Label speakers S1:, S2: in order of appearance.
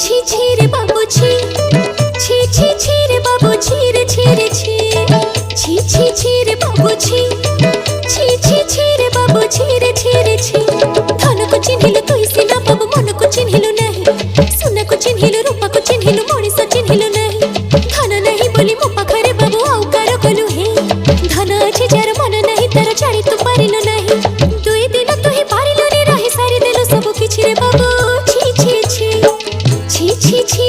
S1: ছি ছি রে বাবু ছি, ছি ছি ছি রে বাবু ছি রে ছি রে ছি, ছি ছি ছি রে বাবু ছি, ছি ছি ছি রে বাবু ছি রে ছি রে ছি। ধনକୁ ଚିହ୍ନିଲୁ ତୁଇ ସିନା ବାବୁ ମନକୁ ଚିହ୍ନିଲୁ ନାହିଁ, ସୁନାକୁ ଚିହ୍ନିଲୁ ରୂପାକୁ ଚିହ୍ନିଲୁ ମଣିଷ ଚିହ୍ନିଲୁ ନାହିଁ। ଧନ ନାହିଁ ବୋଲି ମୋ ପାଖରେ ବାବୁ ଆଉ କାର କଲୁ ହେ, ଧନ ଅଛି ଯାର ମନ ନାହିଁ ତାର ଜାଣି ତୁ ପାରିଲୁ ନାହିଁ। ଦୁଇ ଦିନ ତୁ ହିଁ ପାରିଲୁନି ରହି ସାରିଦେଲୁ ସବୁ କିଛି ରେ ବାବୁ ଛି ଛି ଛି, ছি ছি ছি